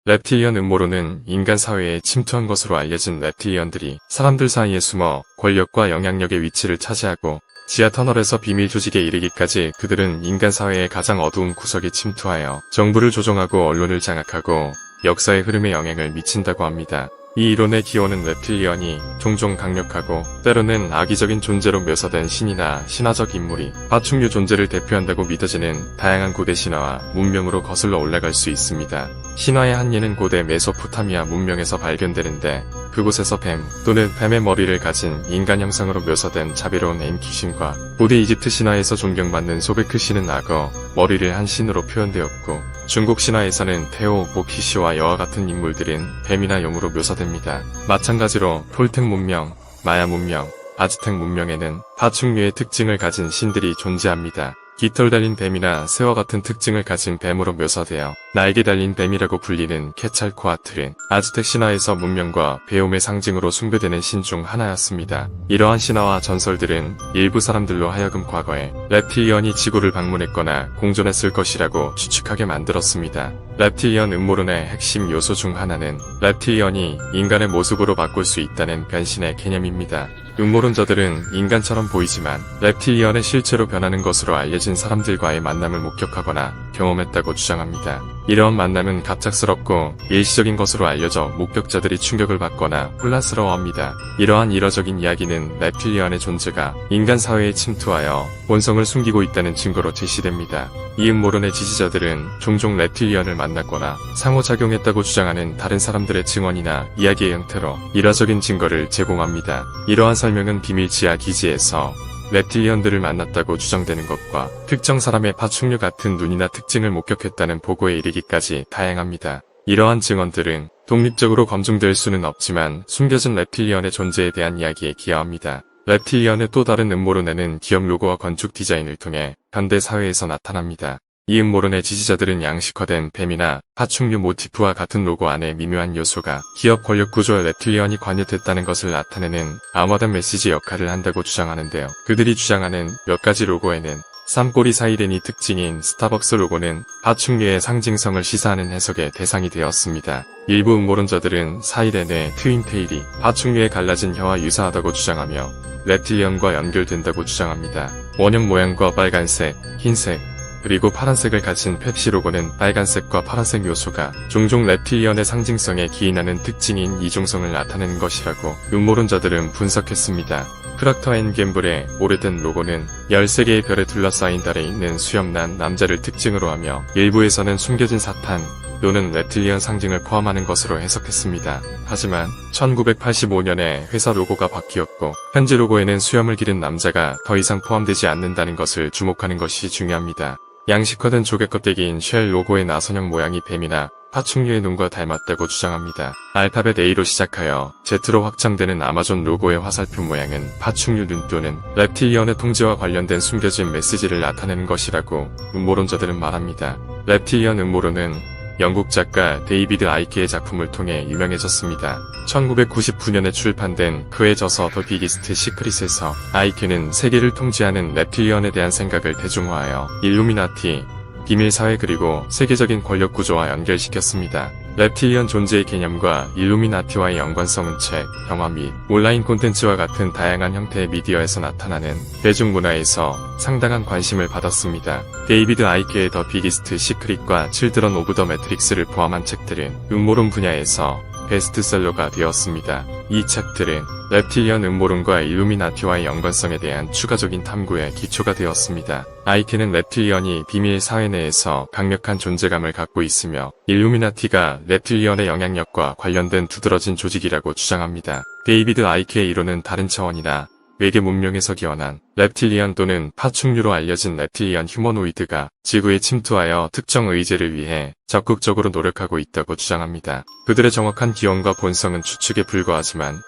reptilian 음모론은 인간 사회에 침투한 것으로 알려진 reptilian들이 사람들 사이에 숨어 권력과 영향력의 위치를 차지하고 지하 터널에서 비밀 조직에 이르기까지 그들은 인간 사회의 가장 어두운 구석에 침투하여 정부를 조종하고 언론을 장악하고 역사의 흐름에 영향을 미친다고 합니다. 이 이론의 기원은 reptilian이 종종 강력하고 때로는 악의적인 존재로 묘사된 신이나 신화적 인물이 파충류 존재를 대표한다고 믿어지는 다양한 고대 신화와 문명으로 거슬러 올라갈 수 있습니다. 신화의 한 예는 고대 메소포타미아 문명에서 발견되는데 그곳에서 뱀 또는 뱀의 머리를 가진 인간 형상으로 묘사된 자비로운 엠귀신과 고대 이집트 신화에서 존경받는 소베크 신은 악어, 머리를 한 신으로 표현되었고 중국 신화에서는 태오, 모키시와 여와 같은 인물들은 뱀이나 용으로 묘사됩니다. 마찬가지로 톨텍 문명, 마야 문명, 아즈텍 문명에는 파충류의 특징을 가진 신들이 존재합니다. 깃털 달린 뱀이나 새와 같은 특징을 가진 뱀으로 묘사되어 날개 달린 뱀이라고 불리는 케찰코아틀은 아즈텍 신화에서 문명과 배움의 상징으로 숭배되는 신 중 하나였습니다. 이러한 신화와 전설들은 일부 사람들로 하여금 과거에 reptilian이 지구를 방문했거나 공존했을 것이라고 추측하게 만들었습니다. reptilian 음모론의 핵심 요소 중 하나는 reptilian이 인간의 모습으로 바꿀 수 있다는 변신의 개념입니다. 음모론자들은 인간처럼 보이지만 reptilian의 실제로 변하는 것으로 알려진 사람들과의 만남을 목격하거나 경험했다고 주장합니다. 이러한 만남은 갑작스럽고 일시적인 것으로 알려져 목격자들이 충격을 받거나 혼란스러워합니다. 이러한 일화적인 이야기는 reptilian의 존재가 인간 사회에 침투하여 본성을 숨기고 있다는 증거로 제시됩니다. 이 음모론의 지지자들은 종종 reptilian을 만났거나 상호작용했다고 주장하는 다른 사람들의 증언이나 이야기의 형태로 일화적인 증거를 제공합니다. 이러한 설명은 비밀 지하 기지에서 reptilian들을 만났다고 주장되는 것과 특정 사람의 파충류 같은 눈이나 특징을 목격했다는 보고에 이르기까지 다양합니다. 이러한 증언들은 독립적으로 검증될 수는 없지만 숨겨진 reptilian의 존재에 대한 이야기에 기여합니다. reptilian의 또 다른 음모론에는 기업 로고와 건축 디자인을 통해 현대 사회에서 나타납니다. 이 음모론의 지지자들은 양식화된 뱀이나 파충류 모티프와 같은 로고 안에 미묘한 요소가 기업 권력 구조에 reptilian이 관여됐다는 것을 나타내는 암호화된 메시지 역할을 한다고 주장하는데요. 그들이 주장하는 몇 가지 로고에는 쌈꼬리 사이렌이 특징인 스타벅스 로고는 파충류의 상징성을 시사하는 해석의 대상이 되었습니다. 일부 음모론자들은 사이렌의 트윈테일이 파충류의 갈라진 혀와 유사하다고 주장하며 reptilian과 연결된다고 주장합니다. 원형 모양과 빨간색, 흰색, 그리고 파란색을 가진 펩시 로고는 빨간색과 파란색 요소가 종종 reptilian의 상징성에 기인하는 특징인 이중성을 나타내는 것이라고 음모론자들은 분석했습니다. 프락터 앤 갬블의 오래된 로고는 13개의 별에 둘러싸인 달에 있는 수염난 남자를 특징으로 하며 일부에서는 숨겨진 사탄 또는 reptilian 상징을 포함하는 것으로 해석했습니다. 하지만 1985년에 회사 로고가 바뀌었고 현재 로고에는 수염을 기른 남자가 더 이상 포함되지 않는다는 것을 주목하는 것이 중요합니다. 양식화된 조개 껍데기인 쉘 로고의 나선형 모양이 뱀이나 파충류의 눈과 닮았다고 주장합니다. 알파벳 A로 시작하여 Z로 확장되는 아마존 로고의 화살표 모양은 파충류 눈 또는 reptilian의 통제와 관련된 숨겨진 메시지를 나타내는 것이라고 음모론자들은 말합니다. reptilian 음모론은 영국 작가 데이비드 아이케의 작품을 통해 유명해졌습니다. 1999년에 출판된 그의 저서 더 비기스트 시크릿에서 아이케는 세계를 통제하는 reptilian에 대한 생각을 대중화하여 일루미나티, 비밀사회 그리고 세계적인 권력 구조와 연결시켰습니다. reptilian 존재의 개념과 일루미나티와의 연관성은 책, 영화 및 온라인 콘텐츠와 같은 다양한 형태의 미디어에서 나타나는 대중문화에서 상당한 관심을 받았습니다. 데이비드 아이케의 더 비기스트 시크릿과 칠드런 오브 더 매트릭스를 포함한 책들은 음모론 분야에서 베스트셀러가 되었습니다. 이 책들은 reptilian 음모론과 일루미나티와의 연관성에 대한 추가적인 탐구에 기초가 되었습니다. 아이케는 reptilian이 비밀 사회 내에서 강력한 존재감을 갖고 있으며 일루미나티가 reptilian의 영향력과 관련된 두드러진 조직이라고 주장합니다. 데이비드 아이케의 이론은 다른 차원이나 외계 문명에서 기원한 reptilian 또는 파충류로 알려진 reptilian 휴머노이드가 지구에 침투하여 특정 의제를 위해 적극적으로 노력하고 있다고 주장합니다. 그들의 정확한 기원과 본성은 추측에 불과하지만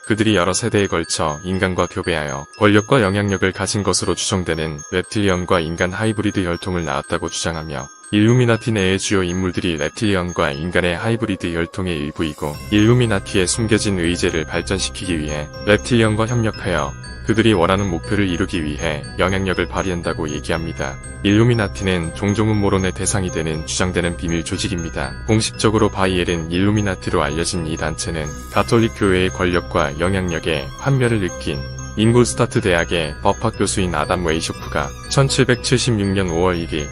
그들이 여러 세대에 걸쳐 인간과 교배하여 권력과 영향력을 가진 것으로 추정되는 reptilian과 인간 하이브리드 혈통을 낳았다고 주장하며 일루미나티 내의 주요 인물들이 reptilian과 인간의 하이브리드 혈통의 일부이고 일루미나티의 숨겨진 의제를 발전시키기 위해 reptilian과 협력하여 그들이 원하는 목표를 이루기 위해 영향력을 발휘한다고 얘기합니다. 일루미나티는 종종 음모론의 대상이 되는 주장되는 비밀 조직입니다. 공식적으로 바이엘은 일루미나티로 알려진 이 단체는 가톨릭 교회의 권력과 영향력에 환멸을 느낀 잉골스타트 대학의 법학 교수인 아담 웨이쇼프가 1776년 5월 1일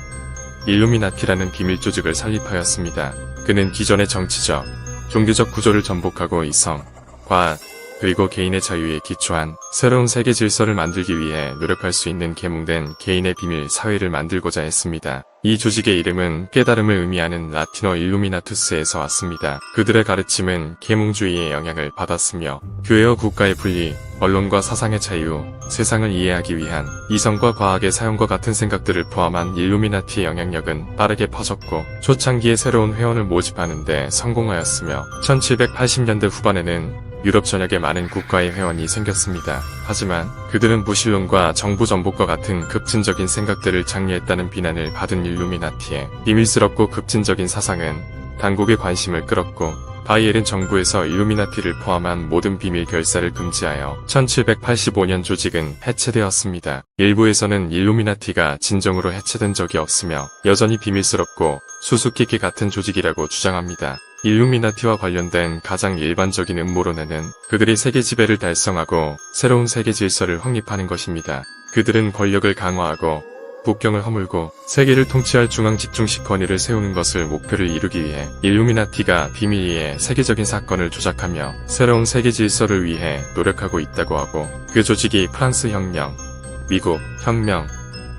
일루미나티라는 비밀 조직을 설립하였습니다. 그는 기존의 정치적, 종교적 구조를 전복하고 이성, 과학, 그리고 개인의 자유에 기초한 새로운 세계 질서를 만들기 위해 노력할 수 있는 계몽된 개인의 비밀 사회를 만들고자 했습니다. 이 조직의 이름은 깨달음을 의미하는 라틴어 일루미나투스에서 왔습니다. 그들의 가르침은 계몽주의의 영향을 받았으며 교회와 국가의 분리, 언론과 사상의 자유, 세상을 이해하기 위한 이성과 과학의 사용과 같은 생각들을 포함한 일루미나티의 영향력은 빠르게 퍼졌고 초창기에 새로운 회원을 모집하는 데 성공하였으며 1780년대 후반에는 유럽 전역에 많은 국가의 회원이 생겼습니다. 하지만 그들은 무신론과 정부 전복과 같은 급진적인 생각들을 장려했다는 비난을 받은 일루미나티의 비밀스럽고 급진적인 사상은 당국의 관심을 끌었고 바이엘은 정부에서 일루미나티를 포함한 모든 비밀 결사를 금지하여 1785년 조직은 해체되었습니다. 일부에서는 일루미나티가 진정으로 해체된 적이 없으며 여전히 비밀스럽고 수수께끼 같은 조직이라고 주장합니다. 일루미나티와 관련된 가장 일반적인 음모론에는 그들이 세계 지배를 달성하고 새로운 세계 질서를 확립하는 것입니다. 그들은 권력을 강화하고 국경을 허물고 세계를 통치할 중앙 집중식 권위를 세우는 것을 목표를 이루기 위해 일루미나티가 비밀리에 세계적인 사건을 조작하며 새로운 세계 질서를 위해 노력하고 있다고 하고 그 조직이 프랑스 혁명, 미국 혁명,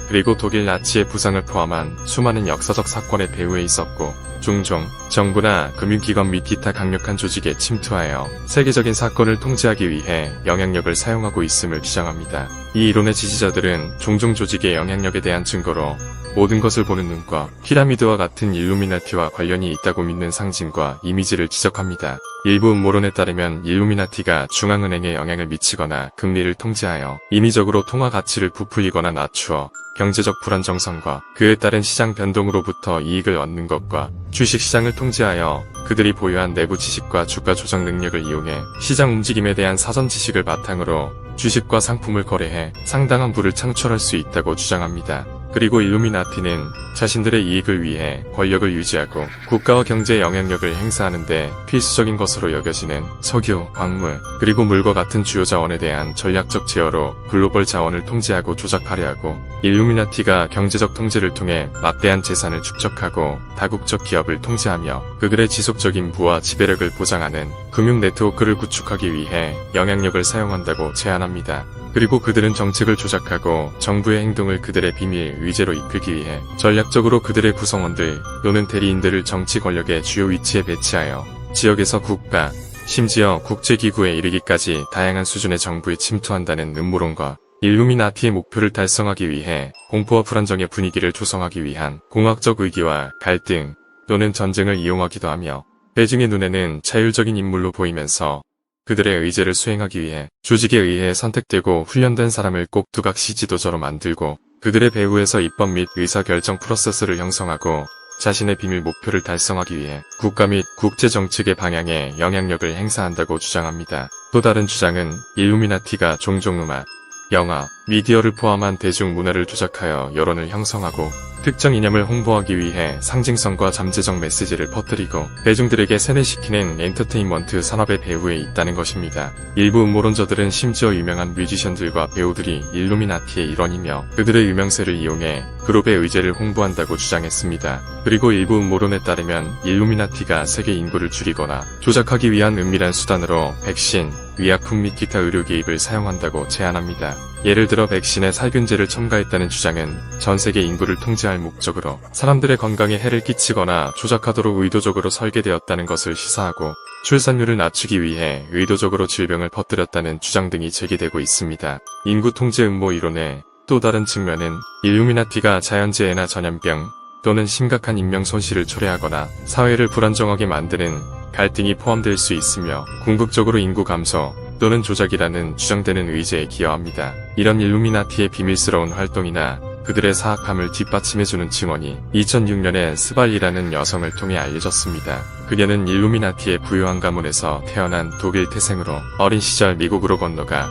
그리고 독일 나치의 부상을 포함한 수많은 역사적 사건의 배후에 있었고 종종 정부나 금융기관 및 기타 강력한 조직에 침투하여 세계적인 사건을 통제하기 위해 영향력을 사용하고 있음을 주장합니다. 이 이론의 지지자들은 종종 조직의 영향력에 대한 증거로 모든 것을 보는 눈과 피라미드와 같은 일루미나티와 관련이 있다고 믿는 상징과 이미지를 지적합니다. 일부 음모론에 따르면 일루미나티가 중앙은행에 영향을 미치거나 금리를 통제하여 인위적으로 통화 가치를 부풀리거나 낮추어 경제적 불안정성과 그에 따른 시장 변동으로부터 이익을 얻는 것과 주식시장을 통제하여 그들이 보유한 내부 지식과 주가 조정 능력을 이용해 시장 움직임에 대한 사전 지식을 바탕으로 주식과 상품을 거래해 상당한 부를 창출할 수 있다고 주장합니다. 그리고 일루미나티는 자신들의 이익을 위해 권력을 유지하고 국가와 경제의 영향력을 행사하는 데 필수적인 것으로 여겨지는 석유, 광물, 그리고 물과 같은 주요 자원에 대한 전략적 제어로 글로벌 자원을 통제하고 조작하려 하고 일루미나티가 경제적 통제를 통해 막대한 재산을 축적하고 다국적 기업을 통제하며 그들의 지속적인 부와 지배력을 보장하는 금융 네트워크를 구축하기 위해 영향력을 사용한다고 제안합니다. 그리고 그들은 정책을 조작하고 정부의 행동을 그들의 비밀 위제로 이끌기 위해 전략적으로 그들의 구성원들 또는 대리인들을 정치 권력의 주요 위치에 배치하여 지역에서 국가, 심지어 국제기구에 이르기까지 다양한 수준의 정부에 침투한다는 음모론과 일루미나티의 목표를 달성하기 위해 공포와 불안정의 분위기를 조성하기 위한 공학적 의기와 갈등 또는 전쟁을 이용하기도 하며 대중의 눈에는 자율적인 인물로 보이면서 그들의 의제를 수행하기 위해 조직에 의해 선택되고 훈련된 사람을 꼭 두각시 지도자로 만들고 그들의 배후에서 입법 및 의사결정 프로세스를 형성하고 자신의 비밀 목표를 달성하기 위해 국가 및 국제 정책의 방향에 영향력을 행사한다고 주장합니다. 또 다른 주장은 일루미나티가 종종 음악, 영화, 미디어를 포함한 대중문화를 조작하여 여론을 형성하고 특정 이념을 홍보하기 위해 상징성과 잠재적 메시지를 퍼뜨리고 대중들에게 세뇌시키는 엔터테인먼트 산업의 배후에 있다는 것입니다. 일부 음모론자들은 심지어 유명한 뮤지션들과 배우들이 일루미나티의 일원이며 그들의 유명세를 이용해 그룹의 의제를 홍보한다고 주장했습니다. 그리고 일부 음모론에 따르면 일루미나티가 세계 인구를 줄이거나 조작하기 위한 은밀한 수단으로 백신, 의약품 및 기타 의료 개입을 사용한다고 제안합니다. 예를 들어 백신에 살균제를 첨가했다는 주장은 전 세계 인구를 통제할 목적으로 사람들의 건강에 해를 끼치거나 조작하도록 의도적으로 설계되었다는 것을 시사하고 출산율을 낮추기 위해 의도적으로 질병을 퍼뜨렸다는 주장 등이 제기되고 있습니다. 인구 통제 음모 이론의 또 다른 측면은 일루미나티가 자연재해나 전염병 또는 심각한 인명 손실을 초래하거나 사회를 불안정하게 만드는 갈등이 포함될 수 있으며 궁극적으로 인구 감소 또는 조작이라는 주장되는 의제에 기여합니다. 이런 일루미나티의 비밀스러운 활동이나 그들의 사악함을 뒷받침해주는 증언이 2006년에 스발이라는 여성을 통해 알려졌습니다. 그녀는 일루미나티의 부유한 가문에서 태어난 독일 태생으로 어린 시절 미국으로 건너가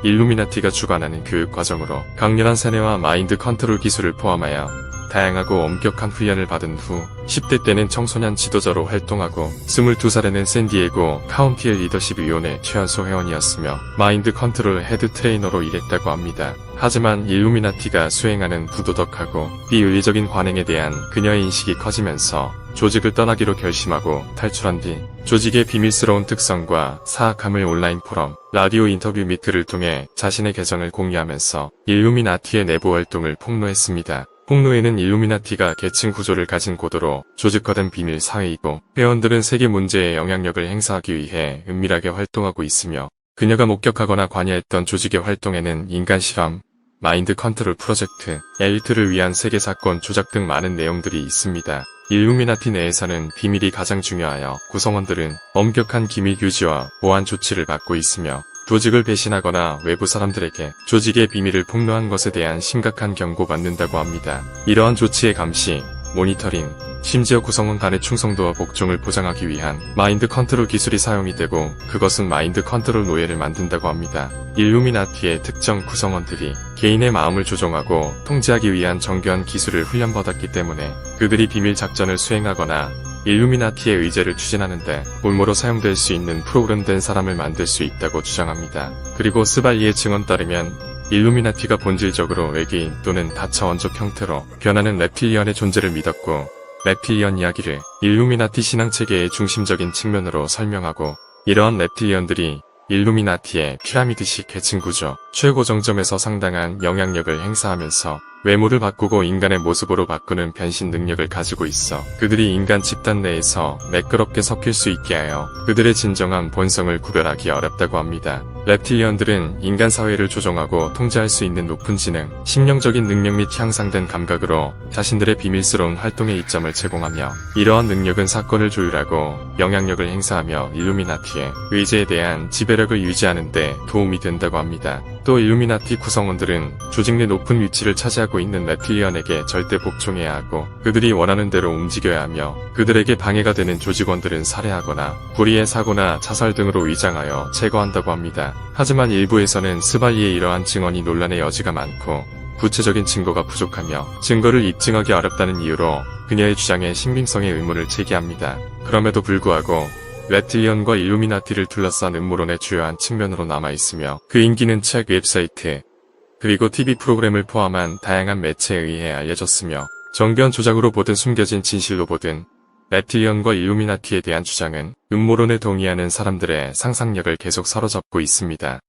일루미나티가 주관하는 교육 과정으로 강렬한 세뇌와 마인드 컨트롤 기술을 포함하여 다양하고 엄격한 훈련을 받은 후 10대 때는 청소년 지도자로 활동하고 22살에는 샌디에고 카운티 리더십 위원회 최연소 회원이었으며 마인드 컨트롤 헤드 트레이너로 일했다고 합니다. 하지만 일루미나티가 수행하는 부도덕하고 비윤리적인 관행에 대한 그녀의 인식이 커지면서 조직을 떠나기로 결심하고 탈출한 뒤 조직의 비밀스러운 특성과 사악함을 온라인 포럼, 라디오 인터뷰 및 글을 통해 자신의 계정을 공유하면서 일루미나티의 내부 활동을 폭로했습니다. 폭로에는 일루미나티가 계층 구조를 가진 고도로 조직화된 비밀 사회이고 회원들은 세계 문제에 영향력을 행사하기 위해 은밀하게 활동하고 있으며 그녀가 목격하거나 관여했던 조직의 활동에는 인간 실험, 마인드 컨트롤 프로젝트, 엘리트를 위한 세계 사건 조작 등 많은 내용들이 있습니다. 일루미나티 내에서는 비밀이 가장 중요하여 구성원들은 엄격한 기밀 유지와 보안 조치를 받고 있으며 조직을 배신하거나 외부 사람들에게 조직의 비밀을 폭로한 것에 대한 심각한 경고받는다고 합니다. 이러한 조치의 감시, 모니터링, 심지어 구성원 간의 충성도와 복종을 보장하기 위한 마인드 컨트롤 기술이 사용이 되고 그것은 마인드 컨트롤 노예를 만든다고 합니다. 일루미나티의 특정 구성원들이 개인의 마음을 조종하고 통제하기 위한 정교한 기술을 훈련받았기 때문에 그들이 비밀 작전을 수행하거나 일루미나티의 의제를 추진하는데 볼모로 사용될 수 있는 프로그램된 사람을 만들 수 있다고 주장합니다. 그리고 스발리의 증언 따르면 일루미나티가 본질적으로 외계인 또는 다차원적 형태로 변하는 랩틸리언의 존재를 믿었고 랩틸리언 이야기를 일루미나티 신앙체계의 중심적인 측면으로 설명하고 이러한 랩틸리언들이 일루미나티의 피라미드식 계층 구조, 최고 정점에서 상당한 영향력을 행사하면서 외모를 바꾸고 인간의 모습으로 바꾸는 변신 능력을 가지고 있어 그들이 인간 집단 내에서 매끄럽게 섞일 수 있게 하여 그들의 진정한 본성을 구별하기 어렵다고 합니다. 랩틸리언들은 인간 사회를 조종하고 통제할 수 있는 높은 지능, 심령적인 능력 및 향상된 감각으로 자신들의 비밀스러운 활동의 이점을 제공하며 이러한 능력은 사건을 조율하고 영향력을 행사하며 일루미나티의 의제에 대한 지배력을 유지하는 데 도움이 된다고 합니다. 또 일루미나티 구성원들은 조직 내 높은 위치를 차지하고 있는 랩틸리언에게 절대 복종해야 하고 그들이 원하는 대로 움직여야 하며 그들에게 방해가 되는 조직원들은 살해하거나 불의의 사고나 자살 등으로 위장하여 제거한다고 합니다. 하지만 일부에서는 스발리의 이러한 증언이 논란의 여지가 많고 구체적인 증거가 부족하며 증거를 입증하기 어렵다는 이유로 그녀의 주장에 신빙성의 의문을 제기합니다. 그럼에도 불구하고 랩틸리언과 일루미나티를 둘러싼 음모론의 주요한 측면으로 남아있으며 그 인기는 책, 웹사이트, 그리고 TV 프로그램을 포함한 다양한 매체에 의해 알려졌으며 정교한 조작으로 보든 숨겨진 진실로 보든 랩틸리언과 일루미나티에 대한 주장은 음모론에 동의하는 사람들의 상상력을 계속 사로잡고 있습니다.